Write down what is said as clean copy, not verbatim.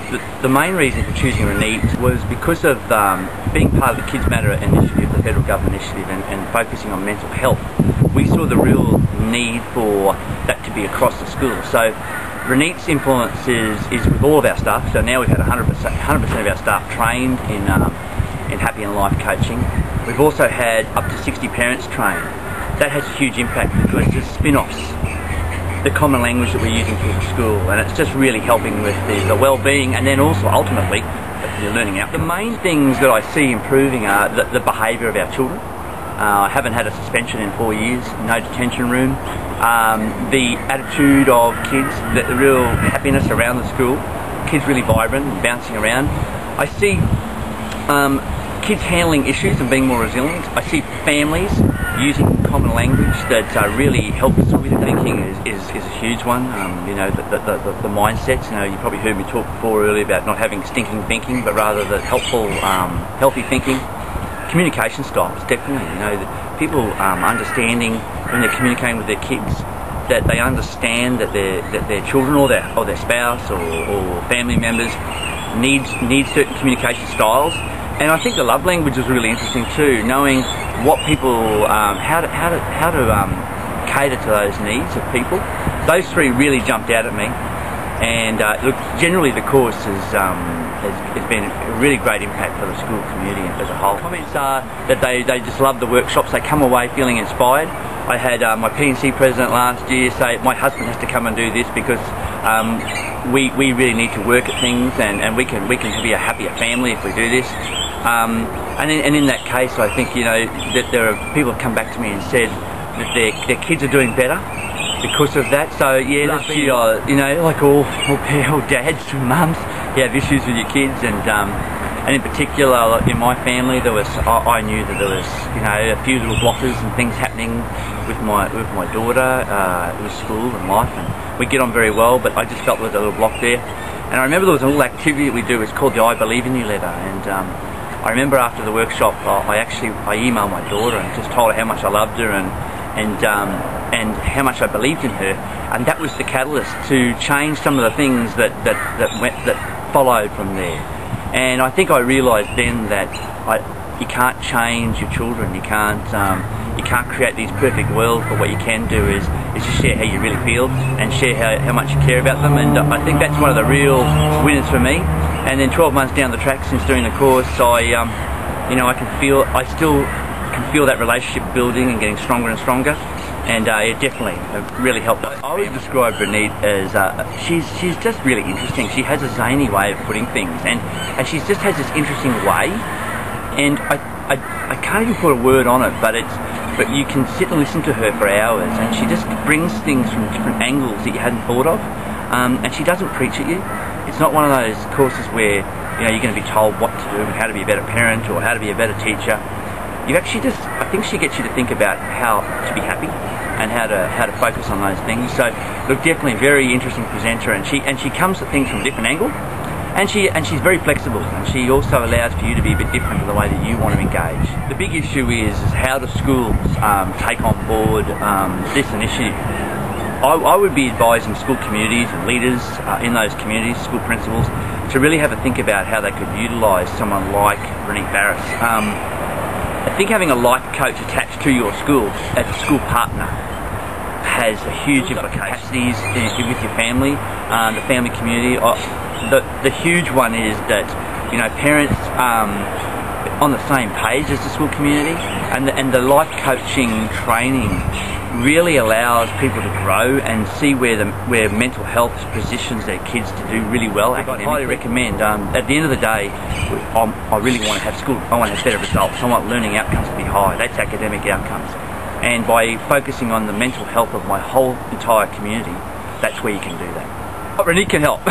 The main reason for choosing Renee was because of being part of the Kids Matter initiative, the federal government initiative, and focusing on mental health. We saw the real need for that to be across the school. So Renee's influence is with all of our staff. So now we've had 100% of our staff trained in Happy and Life coaching. We've also had up to 60 parents trained. That has a huge impact because there's spin-offs, the common language that we're using for the school, and it's just really helping with the well-being, and then also ultimately the learning out. The main things that I see improving are the behaviour of our children. I haven't had a suspension in 4 years, no detention room. The attitude of kids, the real happiness around the school, kids really vibrant and bouncing around. I see kids handling issues and being more resilient. I see families using common language that really helps with thinking is a huge one. You know, the mindsets. You know, you probably heard me talk before earlier about not having stinking thinking, but rather the helpful, healthy thinking. Communication styles, definitely. You know, that people understanding when they're communicating with their kids, that they understand that their children or their spouse or family members need certain communication styles. And I think the love language is really interesting too, knowing what people, how to cater to those needs of people. Those three really jumped out at me, and look, generally the course has been a really great impact for the school community as a whole. Comments are that they just love the workshops. They come away feeling inspired. I had my P&C president last year say, my husband has to come and do this because we really need to work at things, and we can be a happier family if we do this. And in that case, I think, you know, that there are people have come back to me and said that their kids are doing better because of that. So yeah, that's you know, like all dads and mums, you have issues with your kids, and in particular in my family, I knew that there was, you know, a few little blockers and things happening with my daughter with school and life, and we get on very well, but I just felt there was a little block there. And I remember there was a little activity that we do. It's called the I Believe in You letter, and I remember after the workshop, I emailed my daughter and just told her how much I loved her and how much I believed in her, and that was the catalyst to change some of the things that followed from there. And I think I realised then that you can't change your children. You can't create these perfect worlds, but what you can do is just share how you really feel and share how much you care about them. And I think that's one of the real winners for me. And then 12 months down the track since doing the course, I still can feel that relationship building and getting stronger and stronger. And it definitely really helped. I would describe Renee as she's just really interesting. She has a zany way of putting things, and she just has this interesting way. And I can't even put a word on it, but you can sit and listen to her for hours, and she just brings things from different angles that you hadn't thought of. And she doesn't preach at you. It's not one of those courses where, you know, you're going to be told what to do and how to be a better parent or how to be a better teacher. You actually I think she gets you to think about how to be happy and how to focus on those things. So look, definitely a very interesting presenter, and she comes at things from a different angle, and she's very flexible, and she also allows for you to be a bit different in the way that you want to engage. The big issue is how do schools take on board this initiative. I would be advising school communities and leaders in those communities, school principals, to really have a think about how they could utilise someone like Renee Barris. I think having a life coach attached to your school as a school partner has a huge implications with your family, the family community. The huge one is that, you know, parents on the same page as the school community, and the life coaching training really allows people to grow and see where mental health positions their kids to do really well. I highly recommend. At the end of the day, I really want to have school. I want to have better results. I want learning outcomes to be high. That's academic outcomes. And by focusing on the mental health of my whole entire community, that's where you can do that. Renee can help.